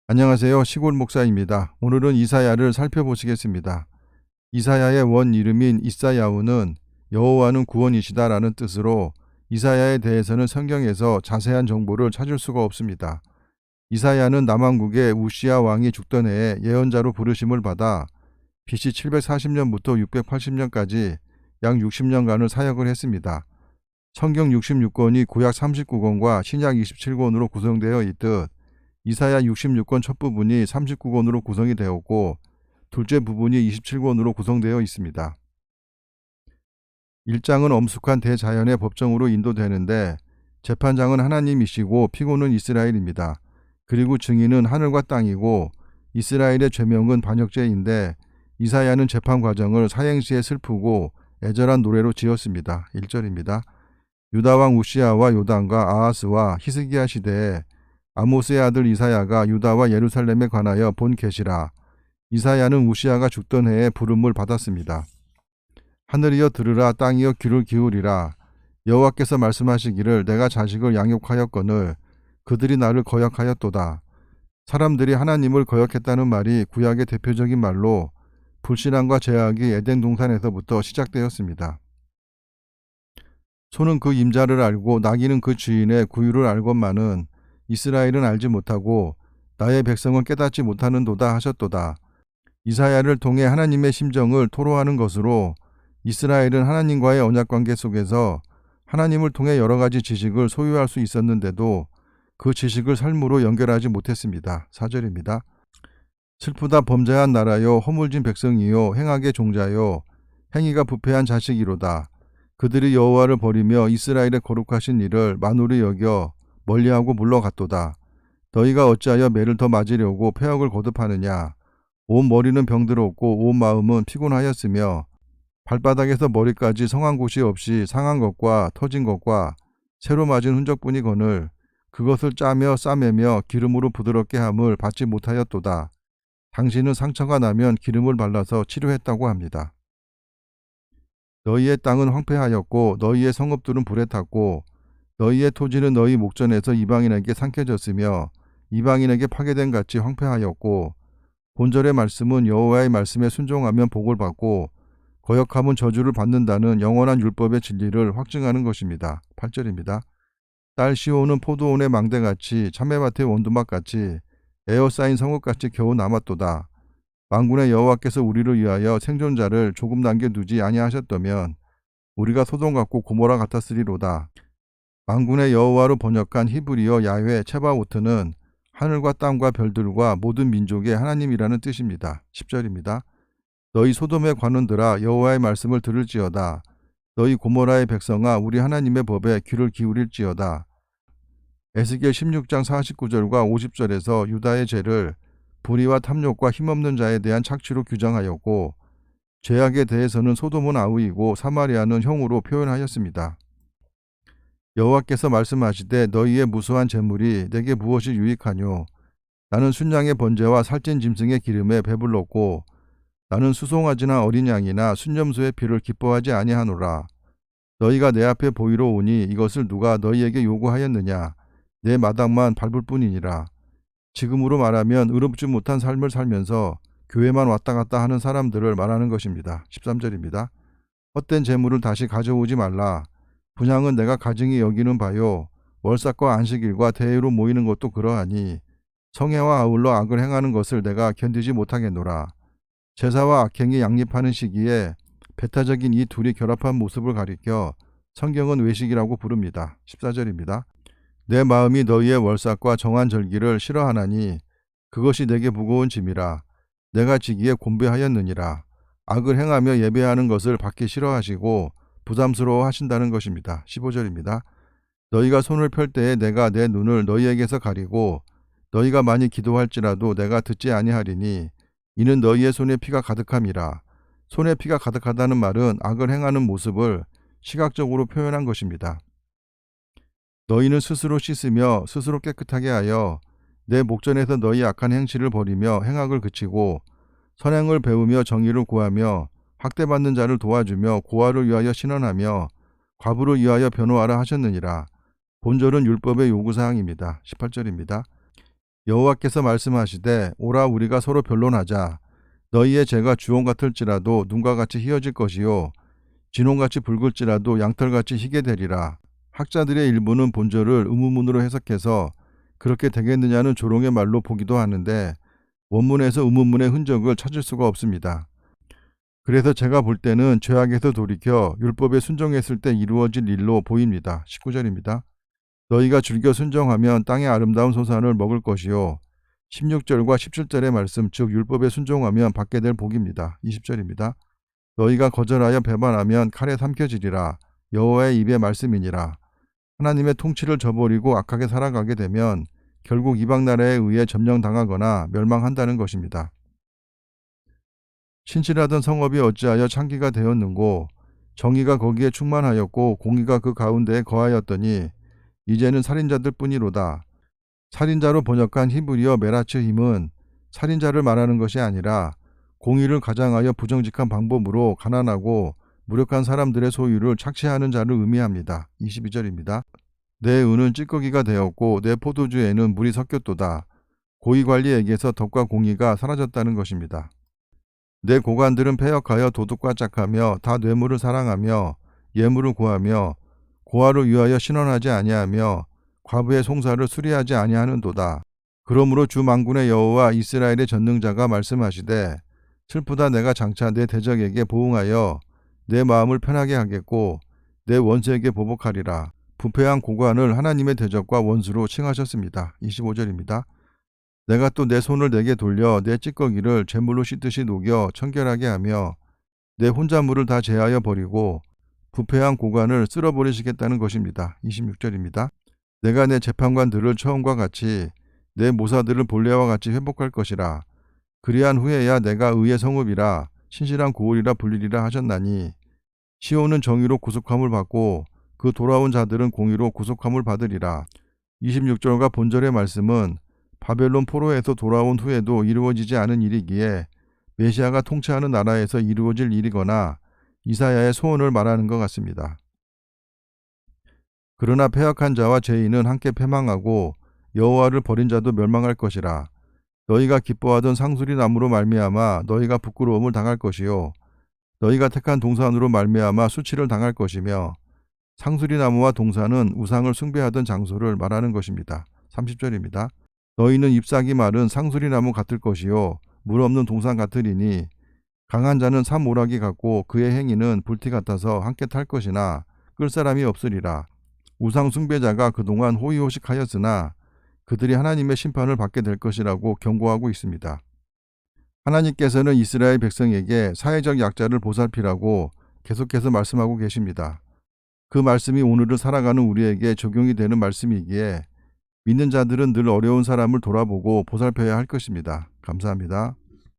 안녕하세요. 시골 목사입니다. 오늘은 이사야를 살펴보시겠습니다. 이사야의 원 이름인 이사야후는 여호와는 구원이시다라는 뜻으로 이사야에 대해서는 성경에서 자세한 정보를 찾을 수가 없습니다. 이사야는 남왕국의 우시야 왕이 죽던 해에 예언자로 부르심을 받아 BC 740년부터 680년까지 약 60년간을 사역을 했습니다. 성경 66권이 구약 39권과 신약 27권으로 구성되어 있듯 이사야 66권 첫 부분이 39권으로 구성이 되었고 둘째 부분이 27권으로 구성되어 있습니다. 1장은 엄숙한 대자연의 법정으로 인도되는데 재판장은 하나님이시고 피고는 이스라엘입니다. 그리고 증인은 하늘과 땅이고 이스라엘의 죄명은 반역죄인데 이사야는 재판 과정을 사행시에 슬프고 애절한 노래로 지었습니다. 1절입니다. 유다왕 우시야와 요담과 아하스와 히스기야 시대에 아모스의 아들 이사야가 유다와 예루살렘에 관하여 본 계시라. 이사야는 우시야가 죽던 해에 부름을 받았습니다. 하늘이여 들으라, 땅이여 귀를 기울이라. 여호와께서 말씀하시기를 내가 자식을 양육하였거늘 그들이 나를 거역하였도다. 사람들이 하나님을 거역했다는 말이 구약의 대표적인 말로 불신앙과 죄악이 에덴 동산에서부터 시작되었습니다. 소는 그 임자를 알고 나귀는 그 주인의 구유를 알건만은 이스라엘은 알지 못하고 나의 백성은 깨닫지 못하는도다 하셨도다. 이사야를 통해 하나님의 심정을 토로하는 것으로 이스라엘은 하나님과의 언약관계 속에서 하나님을 통해 여러 가지 지식을 소유할 수 있었는데도 그 지식을 삶으로 연결하지 못했습니다. 4절입니다. 슬프다 범죄한 나라요 허물진 백성이요 행악의 종자요 행위가 부패한 자식이로다. 그들이 여호와를 버리며 이스라엘의 거룩하신 일을 만홀히 여겨 멀리하고 물러갔도다. 너희가 어찌하여 매를 더 맞으려고 폐역을 거듭하느냐. 온 머리는 병들었고 온 마음은 피곤하였으며 발바닥에서 머리까지 성한 곳이 없이 상한 것과 터진 것과 새로 맞은 흔적뿐이거늘 그것을 짜며 싸매며 기름으로 부드럽게 함을 받지 못하였도다. 당신은 상처가 나면 기름을 발라서 치료했다고 합니다. 너희의 땅은 황폐하였고 너희의 성읍들은 불에 탔고 너희의 토지는 너희 목전에서 이방인에게 삼켜졌으며 이방인에게 파괴된 같이 황폐하였고 본절의 말씀은 여호와의 말씀에 순종하면 복을 받고 거역하면 저주를 받는다는 영원한 율법의 진리를 확증하는 것입니다. 8절입니다. 딸 시온은 포도원의 망대같이 참외밭의 원두막같이 에어싸인 성읍같이 겨우 남았도다. 만군의 여호와께서 우리를 위하여 생존자를 조금 남겨두지 아니하셨다면 우리가 소돔 같고 고모라 같았으리로다. 만군의 여호와로 번역한 히브리어 야훼 체바오트는 하늘과 땅과 별들과 모든 민족의 하나님이라는 뜻입니다. 10절입니다. 너희 소돔의 관원들아 여호와의 말씀을 들을지어다. 너희 고모라의 백성아 우리 하나님의 법에 귀를 기울일지어다. 에스겔 16장 49절과 50절에서 유다의 죄를 불의와 탐욕과 힘없는 자에 대한 착취로 규정하였고 죄악에 대해서는 소돔은 아우이고 사마리아는 형으로 표현하였습니다. 여호와께서 말씀하시되 너희의 무수한 재물이 내게 무엇이 유익하뇨. 나는 순양의 번제와 살찐 짐승의 기름에 배불렀고 나는 수송아지나 어린 양이나 순념소의 피를 기뻐하지 아니하노라. 너희가 내 앞에 보이러 오니 이것을 누가 너희에게 요구하였느냐. 내 마당만 밟을 뿐이니라. 지금으로 말하면 의롭지 못한 삶을 살면서 교회만 왔다 갔다 하는 사람들을 말하는 것입니다. 13절입니다. 헛된 재물을 다시 가져오지 말라. 분향은 내가 가증히 여기는 바요. 월삭과 안식일과 대회로 모이는 것도 그러하니 성회와 아울러 악을 행하는 것을 내가 견디지 못하겠노라. 제사와 악행이 양립하는 시기에 배타적인 이 둘이 결합한 모습을 가리켜 성경은 외식이라고 부릅니다. 14절입니다. 내 마음이 너희의 월삭과 정한 절기를 싫어하나니 그것이 내게 무거운 짐이라. 내가 지기에 곤배하였느니라. 악을 행하며 예배하는 것을 받기 싫어하시고 부담스러워 하신다는 것입니다. 15절입니다. 너희가 손을 펼 때에 내가 내 눈을 너희에게서 가리고 너희가 많이 기도할지라도 내가 듣지 아니하리니 이는 너희의 손에 피가 가득함이라. 손에 피가 가득하다는 말은 악을 행하는 모습을 시각적으로 표현한 것입니다. 너희는 스스로 씻으며 스스로 깨끗하게 하여 내 목전에서 너희 악한 행실을 버리며 행악을 그치고 선행을 배우며 정의를 구하며 학대받는 자를 도와주며 고아를 위하여 신원하며 과부를 위하여 변호하라 하셨느니라. 본절은 율법의 요구사항입니다. 18절입니다. 여호와께서 말씀하시되 오라 우리가 서로 변론하자. 너희의 죄가 주홍 같을지라도 눈과 같이 희어질 것이요 진홍같이 붉을지라도 양털같이 희게 되리라. 학자들의 일부는 본절을 의문문으로 해석해서 그렇게 되겠느냐는 조롱의 말로 보기도 하는데 원문에서 의문문의 흔적을 찾을 수가 없습니다. 그래서 제가 볼 때는 죄악에서 돌이켜 율법에 순종했을 때 이루어질 일로 보입니다. 19절입니다. 너희가 즐겨 순종하면 땅의 아름다운 소산을 먹을 것이요 16절과 17절의 말씀 즉 율법에 순종하면 받게 될 복입니다. 20절입니다. 너희가 거절하여 배반하면 칼에 삼켜지리라. 여호와의 입의 말씀이니라. 하나님의 통치를 저버리고 악하게 살아가게 되면 결국 이방 나라에 의해 점령당하거나 멸망한다는 것입니다. 신실하던 성읍이 어찌하여 창기가 되었는고 정의가 거기에 충만하였고 공의가 그 가운데에 거하였더니 이제는 살인자들 뿐이로다. 살인자로 번역한 히브리어 메라츠힘은 살인자를 말하는 것이 아니라 공의를 가장하여 부정직한 방법으로 가난하고 무력한 사람들의 소유를 착취하는 자를 의미합니다. 22절입니다. 내 은은 찌꺼기가 되었고 내 포도주에는 물이 섞였도다. 고위관리에게서 덕과 공의가 사라졌다는 것입니다. 내 고관들은 패역하여 도둑과 짝하며 다 뇌물을 사랑하며 예물을 구하며 고아를 위하여 신원하지 아니하며 과부의 송사를 수리하지 아니하는도다. 그러므로 주 만군의 여호와 이스라엘의 전능자가 말씀하시되 슬프다 내가 장차 내 대적에게 보응하여 내 마음을 편하게 하겠고 내 원수에게 보복하리라. 부패한 고관을 하나님의 대적과 원수로 칭하셨습니다. 25절입니다. 내가 또 내 손을 내게 돌려 내 찌꺼기를 재물로 씻듯이 녹여 청결하게 하며 내 혼자물을 다 제하여 버리고 부패한 고관을 쓸어버리시겠다는 것입니다. 26절입니다. 내가 내 재판관들을 처음과 같이 내 모사들을 본래와 같이 회복할 것이라. 그리한 후에야 내가 의의 성읍이라 신실한 고을이라 불리리라 하셨나니 시온은 정의로 구속함을 받고 그 돌아온 자들은 공의로 구속함을 받으리라. 26절과 본절의 말씀은 바벨론 포로에서 돌아온 후에도 이루어지지 않은 일이기에 메시아가 통치하는 나라에서 이루어질 일이거나 이사야의 소원을 말하는 것 같습니다. 그러나 패역한 자와 죄인은 함께 패망하고 여호와를 버린 자도 멸망할 것이라. 너희가 기뻐하던 상수리 나무로 말미암아 너희가 부끄러움을 당할 것이요 너희가 택한 동산으로 말미암아 수치를 당할 것이며 상수리 나무와 동산은 우상을 숭배하던 장소를 말하는 것입니다. 30절입니다. 너희는 잎사귀 마른 상수리 나무 같을 것이요 물 없는 동산 같으리니 강한 자는 산모락이 같고 그의 행위는 불티 같아서 함께 탈 것이나 끌 사람이 없으리라. 우상 숭배자가 그동안 호의호식하였으나 그들이 하나님의 심판을 받게 될 것이라고 경고하고 있습니다. 하나님께서는 이스라엘 백성에게 사회적 약자를 보살피라고 계속해서 말씀하고 계십니다. 그 말씀이 오늘을 살아가는 우리에게 적용이 되는 말씀이기에 믿는 자들은 늘 어려운 사람을 돌아보고 보살펴야 할 것입니다. 감사합니다.